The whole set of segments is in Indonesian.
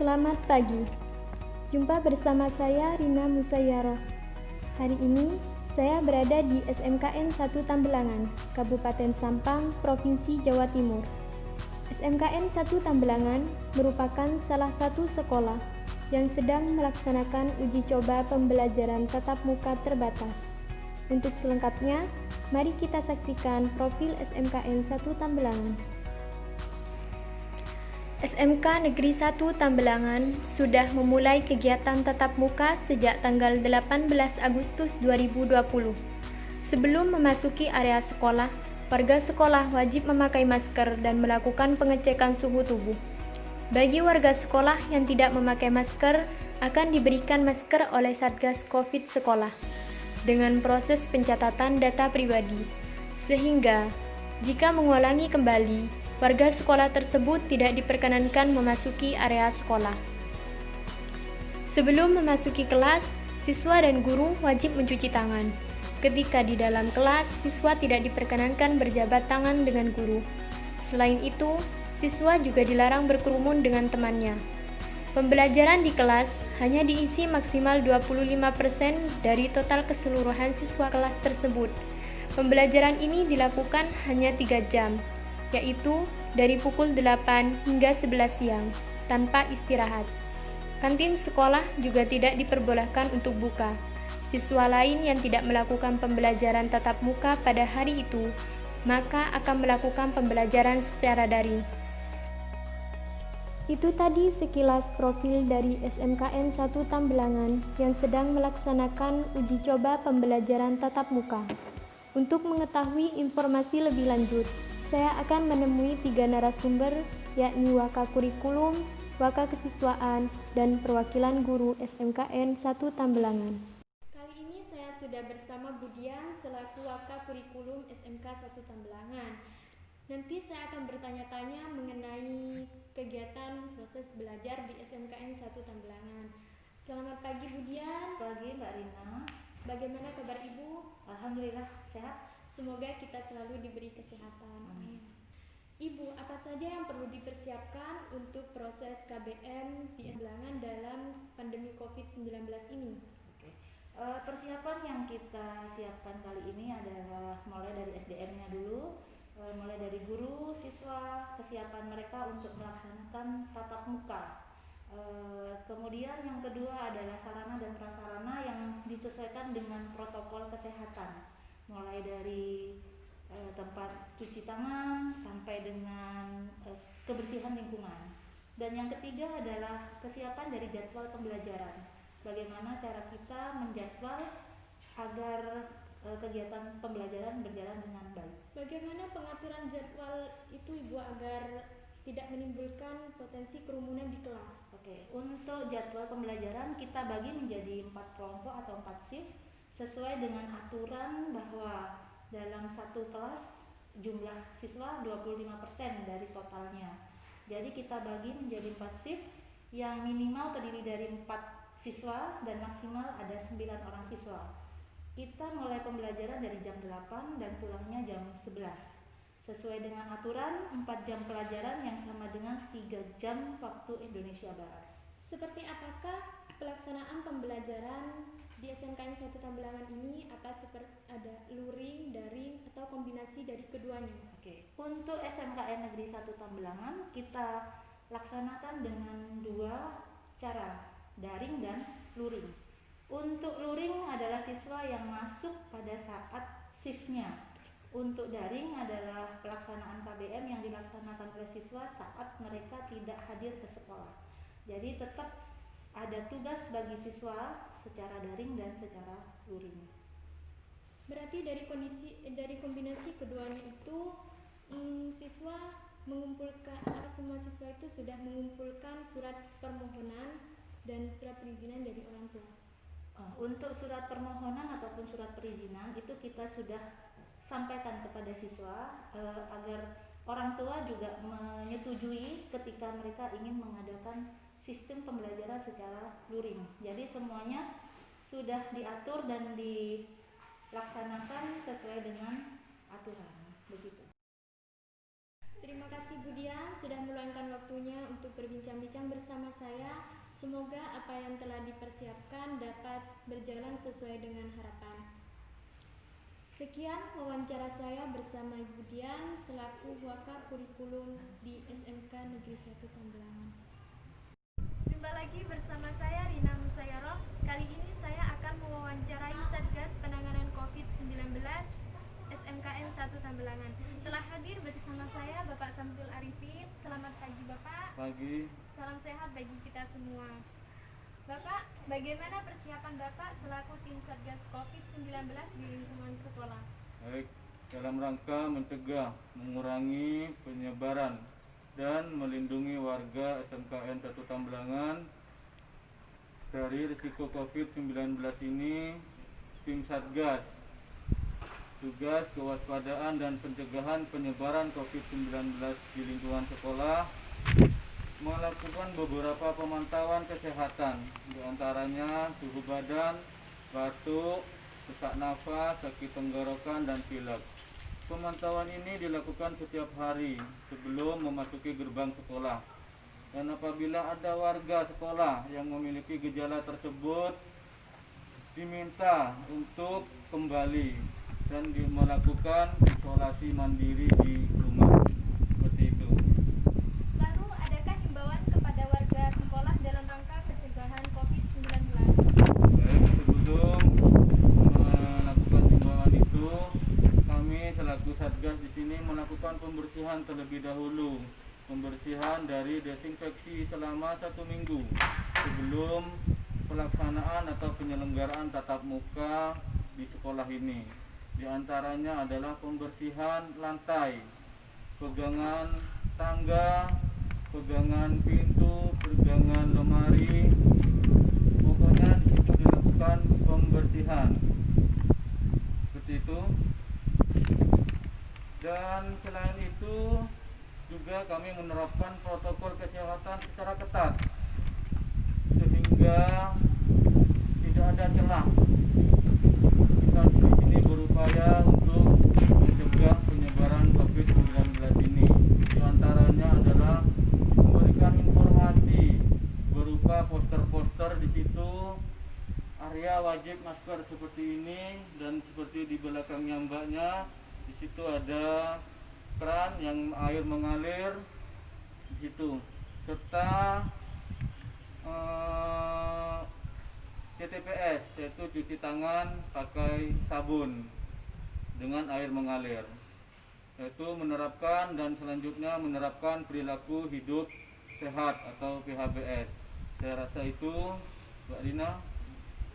Selamat pagi. Jumpa bersama saya Rina Musayyarah. Hari ini saya berada di SMKN 1 Tambelangan, Kabupaten Sampang, Provinsi Jawa Timur. SMKN 1 Tambelangan merupakan salah satu sekolah yang sedang melaksanakan uji coba pembelajaran tatap muka terbatas. Untuk selengkapnya, mari kita saksikan profil SMKN 1 Tambelangan. SMK Negeri 1 Tambelangan sudah memulai kegiatan tatap muka sejak tanggal 18 Agustus 2020. Sebelum memasuki area sekolah, warga sekolah wajib memakai masker dan melakukan pengecekan suhu tubuh. Bagi warga sekolah yang tidak memakai masker, akan diberikan masker oleh Satgas Covid sekolah dengan proses pencatatan data pribadi, sehingga jika mengulangi kembali, warga sekolah tersebut tidak diperkenankan memasuki area sekolah. Sebelum memasuki kelas, siswa dan guru wajib mencuci tangan. Ketika di dalam kelas, siswa tidak diperkenankan berjabat tangan dengan guru. Selain itu, siswa juga dilarang berkerumun dengan temannya. Pembelajaran di kelas hanya diisi maksimal 25% dari total keseluruhan siswa kelas tersebut. Pembelajaran ini dilakukan hanya 3 jam, yaitu dari pukul 8 hingga 11 siang, tanpa istirahat. Kantin sekolah juga tidak diperbolehkan untuk buka. Siswa lain yang tidak melakukan pembelajaran tatap muka pada hari itu, maka akan melakukan pembelajaran secara daring. Itu tadi sekilas profil dari SMKN 1 Tambelangan yang sedang melaksanakan uji coba pembelajaran tatap muka. Untuk mengetahui informasi lebih lanjut, saya akan menemui 3 narasumber, yakni Waka Kurikulum, Waka Kesiswaan, dan perwakilan guru SMKN 1 Tambelangan. Kali ini saya sudah bersama Budian selaku Waka Kurikulum SMK 1 Tambelangan. Nanti saya akan bertanya-tanya mengenai kegiatan proses belajar di SMKN 1 Tambelangan. Selamat pagi Budian. Pagi Mbak Rina. Bagaimana kabar Ibu? Alhamdulillah sehat. Semoga kita selalu diberi kesehatan. Amin. Ibu, apa saja yang perlu dipersiapkan untuk proses KBM di Tambelangan dalam pandemi COVID-19 ini? Persiapan yang kita siapkan kali ini adalah mulai dari SDM-nya dulu, mulai dari guru, siswa, kesiapan mereka untuk melaksanakan tatap muka. Kemudian yang kedua adalah sarana dan prasarana yang disesuaikan dengan protokol kesehatan, mulai dari tempat cuci tangan sampai dengan kebersihan lingkungan. Dan yang ketiga adalah kesiapan dari jadwal pembelajaran. Bagaimana cara kita menjadwal agar kegiatan pembelajaran berjalan dengan baik. Bagaimana pengaturan jadwal itu Ibu agar tidak menimbulkan potensi kerumunan di kelas? Untuk jadwal pembelajaran kita bagi menjadi 4 kelompok atau 4 shift sesuai dengan aturan bahwa dalam satu kelas jumlah siswa 25% dari totalnya. Jadi kita bagi menjadi 4 shift yang minimal terdiri dari 4 siswa dan maksimal ada 9 orang siswa. Kita mulai pembelajaran dari jam 8 dan pulangnya jam 11. Sesuai dengan aturan 4 jam pelajaran yang sama dengan 3 jam waktu Indonesia Barat. Seperti apakah pelaksanaan pembelajaran di SMKN 1 Tambelangan ini? Apa seperti ada luring, daring, atau kombinasi dari keduanya? Untuk SMKN Negeri 1 Tambelangan kita laksanakan dengan 2 cara, daring dan luring. Untuk luring adalah siswa yang masuk pada saat shiftnya. Untuk daring adalah pelaksanaan KBM yang dilaksanakan oleh siswa saat mereka tidak hadir ke sekolah. Jadi tetap ada tugas bagi siswa secara daring dan secara luring. Berarti dari kombinasi keduanya itu siswa mengumpulkan, semua siswa itu sudah mengumpulkan surat permohonan dan surat perizinan dari orang tua. Untuk surat permohonan ataupun surat perizinan itu kita sudah sampaikan kepada siswa agar orang tua juga menyetujui ketika mereka ingin mengadakan sistem pembelajaran secara luring. Jadi semuanya sudah diatur dan dilaksanakan sesuai dengan aturan, begitu. Terima kasih Bu Dian sudah meluangkan waktunya untuk berbincang-bincang bersama saya. Semoga apa yang telah dipersiapkan dapat berjalan sesuai dengan harapan. Sekian wawancara saya bersama Ibu Dian selaku Waka Kurikulum di SMK Negeri 1 Tambelangan. Jumpa lagi bersama saya Rina Musayaroh. Kali ini saya akan mewawancarai Satgas Penanganan COVID-19 SMKN 1 Tambelangan. Telah hadir bersama saya Bapak Samsul Arifin. Selamat pagi Bapak. Pagi. Salam sehat bagi kita semua. Bapak, bagaimana persiapan Bapak selaku tim Satgas COVID-19 di lingkungan sekolah? Baik, dalam rangka mencegah, mengurangi penyebaran dan melindungi warga SMKN 1 Tambelangan dari risiko COVID-19 ini, tim Satgas tugas kewaspadaan dan pencegahan penyebaran COVID-19 di lingkungan sekolah melakukan beberapa pemantauan kesehatan, diantaranya suhu badan, batuk, sesak nafas, sakit tenggorokan, dan pilek. Pemantauan ini dilakukan setiap hari sebelum memasuki gerbang sekolah. Dan apabila ada warga sekolah yang memiliki gejala tersebut, diminta untuk kembali dan melakukan isolasi mandiri di rumah. Seperti itu. Lalu, adakah himbauan kepada warga sekolah dalam rangka pencegahan COVID-19? Baik, sebelum melakukan himbauan itu, kami selaku Satgas di sini melakukan pembersihan terlebih dahulu. Pembersihan dari desinfeksi selama 1 minggu sebelum pelaksanaan atau penyelenggaraan tatap muka di sekolah ini. Di antaranya adalah pembersihan lantai, pegangan tangga, pegangan pintu, pegangan lemari. Pokoknya di situ dilakukan pembersihan. Seperti itu. Dan selain itu juga kami menerapkan protokol kesehatan secara ketat sehingga tidak ada celah. Kita di sini berupaya untuk mencegah penyebaran COVID-19 ini. Di antaranya adalah memberikan informasi berupa poster-poster di situ, area wajib masker seperti ini, dan seperti di belakangnya mbaknya, di situ ada keran yang air mengalir di situ, serta TTPS, yaitu cuci tangan pakai sabun dengan air mengalir, yaitu menerapkan dan selanjutnya menerapkan perilaku hidup sehat atau PHBS. Saya rasa itu, Mbak Rina.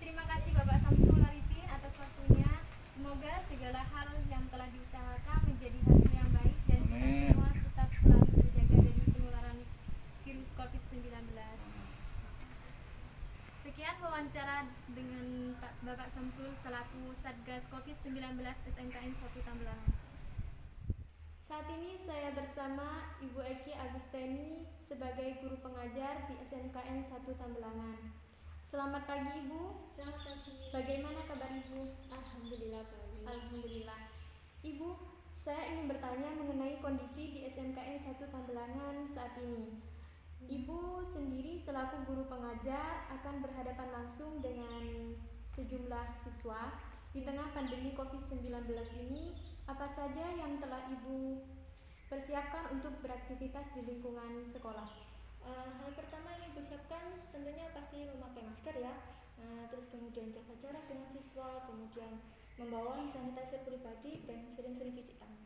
Terima kasih Bapak Samsul Arifin atas waktunya. Semoga segala hal yang telah diusahakan menjadi hasil yang baik dan kita Amin. semua tetap selalu terjaga dari penularan virus COVID-19. Sekian wawancara dengan Bapak Samsul selaku Satgas COVID-19 SMKN 1 Tambelangan. Saat ini saya bersama Ibu Eki Agusteni sebagai guru pengajar di SMKN 1 Tambelangan. Selamat pagi Ibu. Selamat pagi. Bagaimana kabar Ibu? Alhamdulillah baik. Alhamdulillah. Ibu, saya ingin bertanya mengenai kondisi di SMKN 1 Tambelangan saat ini. Ibu sendiri selaku guru pengajar akan berhadapan langsung dengan sejumlah siswa. Di tengah pandemi COVID-19 ini, apa saja yang telah Ibu persiapkan untuk beraktivitas di lingkungan sekolah? Hal pertama yang dipersiapkan tentunya pasti memakai masker ya. Terus kemudian jaga jarak dengan siswa, kemudian membawa hand sanitizer pribadi dan sering-sering cuci tangan.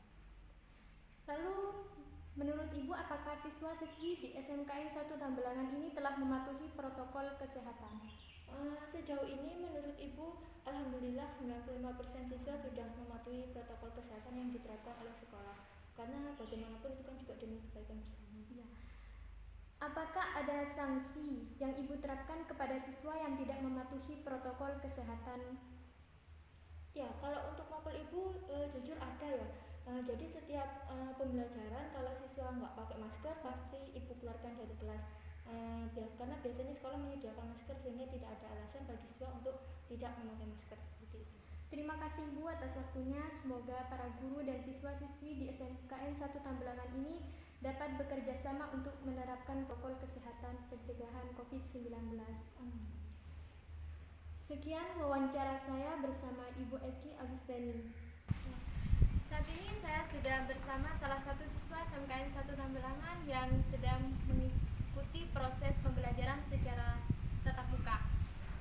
Lalu, menurut Ibu, apakah siswa-siswi di SMKN 1 Tambelangan ini telah mematuhi protokol kesehatan? Sejauh ini menurut Ibu, alhamdulillah 95% siswa sudah mematuhi protokol kesehatan yang diterapkan oleh sekolah. Karena bagaimanapun itu kan juga demi kebaikan bersama. Ya. Apakah ada sanksi yang Ibu terapkan kepada siswa yang tidak mematuhi protokol kesehatan? Ya, kalau untuk mapel Ibu jujur ada ya. Jadi setiap pembelajaran kalau siswa nggak pakai masker pasti Ibu keluarkan dari kelas. Karena biasanya sekolah menyediakan masker sehingga tidak ada alasan bagi siswa untuk tidak memakai masker seperti itu. Terima kasih Ibu atas waktunya. Semoga para guru dan siswa-siswi di SMKN 1 Tambelangan ini dapat bekerja sama untuk menerapkan protokol kesehatan pencegahan COVID-19. Sekian wawancara saya bersama Ibu Eki Agusteni. Saat ini saya sudah bersama salah satu siswa SMKN 1 Tambelangan yang sedang mengikuti proses pembelajaran secara tatap muka.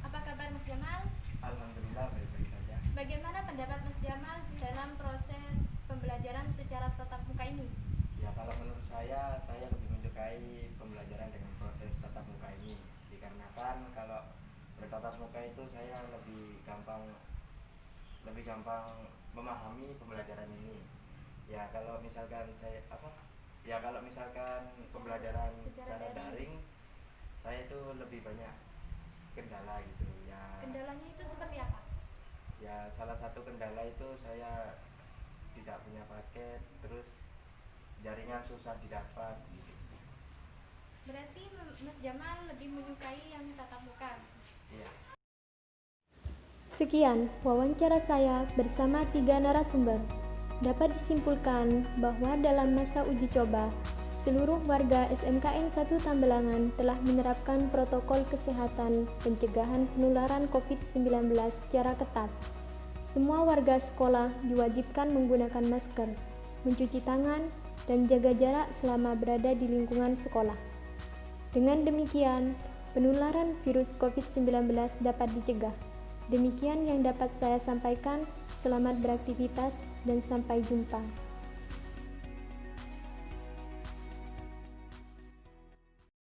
Apa kabar Mas Jamal? Alhamdulillah baik-baik saja. Bagaimana pendapat Mas Jamal dalam proses pembelajaran secara tatap muka ini? Ya kalau menurut saya lebih menyukai pembelajaran dengan proses tatap muka ini, dikarenakan kalau bertatap muka itu saya lebih gampang memahami pembelajaran ini. Ya kalau misalkan pembelajaran secara daring, saya itu lebih banyak kendala gitu ya. Kendalanya itu seperti apa? Ya salah satu kendala itu saya tidak punya paket, terus jaringan susah didapat gitu. Berarti Mas Jamal lebih menyukai yang tatap muka. Iya. Sekian wawancara saya bersama 3 narasumber. Dapat disimpulkan bahwa dalam masa uji coba, seluruh warga SMKN 1 Tambelangan telah menerapkan protokol kesehatan pencegahan penularan COVID-19 secara ketat. Semua warga sekolah diwajibkan menggunakan masker, mencuci tangan, dan jaga jarak selama berada di lingkungan sekolah. Dengan demikian, penularan virus COVID-19 dapat dicegah. Demikian yang dapat saya sampaikan. Selamat beraktivitas dan sampai jumpa.